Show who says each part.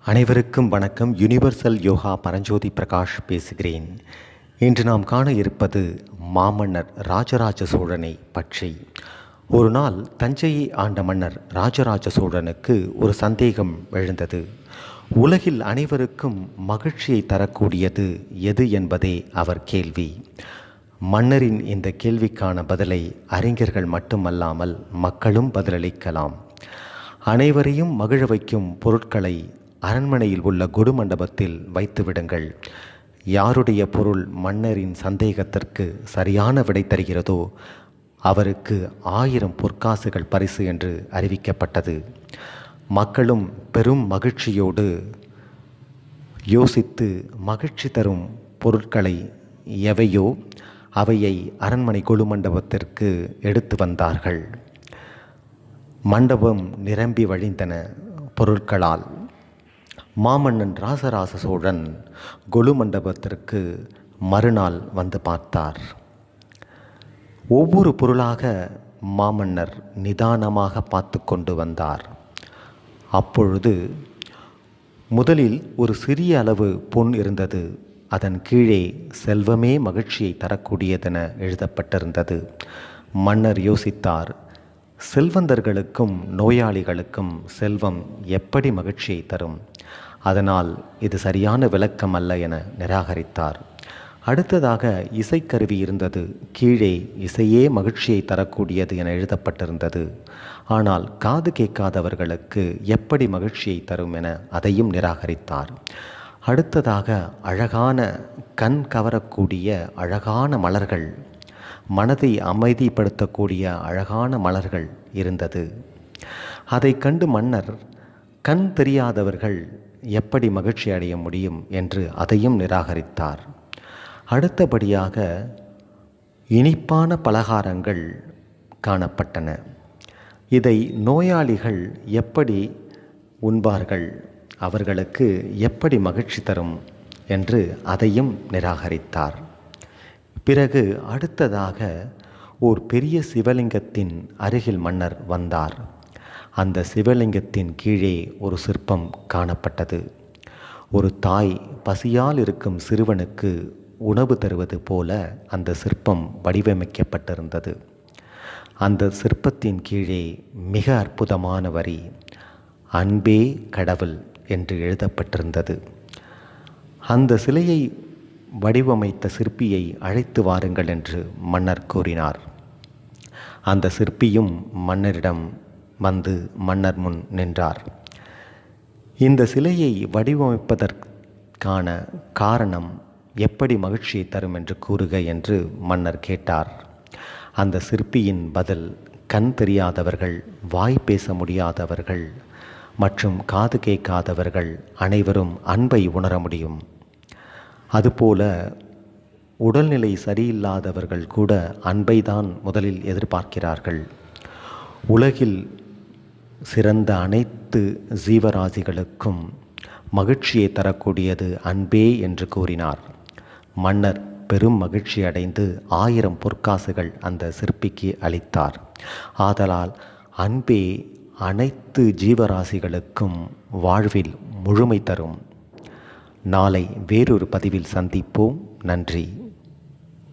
Speaker 1: அனைவருக்கும் வணக்கம். யுனிவர்சல் யோகா பரஞ்சோதி பிரகாஷ் பேசுகிறேன். இன்று நாம் காண இருப்பது மாமன்னர் ராஜராஜ சோழனை பற்றி. ஒரு நாள் தஞ்சையை ஆண்ட மன்னர் ராஜராஜ சோழனுக்கு ஒரு சந்தேகம் எழுந்தது. உலகில் அனைவருக்கும் மகிழ்ச்சியை தரக்கூடியது எது என்பதே அவர் கேள்வி. மன்னரின் இந்த கேள்விக்கான பதிலை அறிஞர்கள் மட்டுமல்லாமல் மக்களும் பதிலளிக்கலாம். அனைவரையும் மகிழ வைக்கும் பொருட்களை அரண்மனையில் உள்ள கொடு மண்டபத்தில் வைத்துவிடுங்கள். யாருடைய பொருள் மன்னரின் சந்தேகத்திற்கு சரியான விடை தருகிறதோ அவருக்கு 1000 பொற்காசுகள் பரிசு என்று அறிவிக்கப்பட்டது. மக்களும் பெரும் மகிழ்ச்சியோடு யோசித்து மகிழ்ச்சி தரும் பொருட்களை எவையோ அவையை அரண்மனை கொடு மண்டபத்திற்கு எடுத்து வந்தார்கள். மண்டபம் நிரம்பி வழிந்தன பொருட்களால். மாமன்னன் ராசராச சோழன் கொலு மண்டபத்திற்கு மறுநாள் வந்து பார்த்தார். ஒவ்வொரு பொருளாக மாமன்னர் நிதானமாக பார்த்து கொண்டு வந்தார். அப்பொழுது முதலில் ஒரு சிறிய அளவு பொன் இருந்தது. அதன் கீழே செல்வமே மகிழ்ச்சியை தரக்கூடியதென எழுதப்பட்டிருந்தது. மன்னர் யோசித்தார், செல்வந்தர்களுக்கும் நோயாளிகளுக்கும் செல்வம் எப்படி மகிழ்ச்சியை தரும்? அதனால் இது சரியான விளக்கம் அல்ல என நிராகரித்தார். அடுத்ததாக இசைக்கருவி இருந்தது. கீழே இசையே மகிழ்ச்சியை தரக்கூடியது என எழுதப்பட்டிருந்தது. ஆனால் காது கேட்காதவர்களுக்கு எப்படி மகிழ்ச்சியை தரும் என அதையும் நிராகரித்தார். அடுத்ததாக அழகான கண் கவரக்கூடிய அழகான மலர்கள், மனதை அமைதிப்படுத்தக்கூடிய அழகான மலர்கள் இருந்தது. அதை கண்டு மன்னர் கண் தெரியாதவர்கள் எப்படி மகிழ்ச்சி அடைய முடியும் என்று அதையும் நிராகரித்தார். அடுத்தபடியாக இனிப்பான பலகாரங்கள் காணப்பட்டன. இதை நோயாளிகள் எப்படி உண்பார்கள், அவர்களுக்கு எப்படி மகிழ்ச்சி தரும் என்று அதையும் நிராகரித்தார். பிறகு அடுத்ததாக ஓர் பெரிய சிவலிங்கத்தின் அருகில் மன்னர் வந்தார். அந்த சிவலிங்கத்தின் கீழே ஒரு சிற்பம் காணப்பட்டது. ஒரு தாய் பசியால் இருக்கும் சிறுவனுக்கு உணவு தருவது போல அந்த சிற்பம் வடிவமைக்கப்பட்டிருந்தது. அந்த சிற்பத்தின் கீழே மிக அற்புதமான வரி, அன்பே கடவுள் என்று எழுதப்பட்டிருந்தது. அந்த சிலையை வடிவமைத்த சிற்பியை அழைத்து வாருங்கள் என்று மன்னர் கூறினார். அந்த சிற்பியும் மன்னரிடம் வந்து மன்னர் முன் நின்றார். இந்த சிலையை வடிவமைப்பதற்கான காரணம் எப்படி மகிழ்ச்சியை தரும் என்று கூறுக என்று மன்னர் கேட்டார். அந்த சிற்பியின் பதில், கண் தெரியாதவர்கள், வாய் பேச முடியாதவர்கள் மற்றும் காது கேட்காதவர்கள் அனைவரும் அன்பை உணர முடியும். அதுபோல உடல்நிலை சரியில்லாதவர்கள் கூட அன்பை தான் முதலில் எதிர்பார்க்கிறார்கள். உலகில் சிறந்த அனைத்து ஜீவராசிகளுக்கும் மகிழ்ச்சியை தரக்கூடியது அன்பே என்று கூறினார். மன்னர் பெரும் மகிழ்ச்சி அடைந்து 1000 பொற்காசுகள் அந்த சிற்பிக்கு அளித்தார். ஆதலால் அன்பே அனைத்து ஜீவராசிகளுக்கும் வாழ்வில் முழுமை தரும். நாளை வேறொரு பதிவில் சந்திப்போம். நன்றி.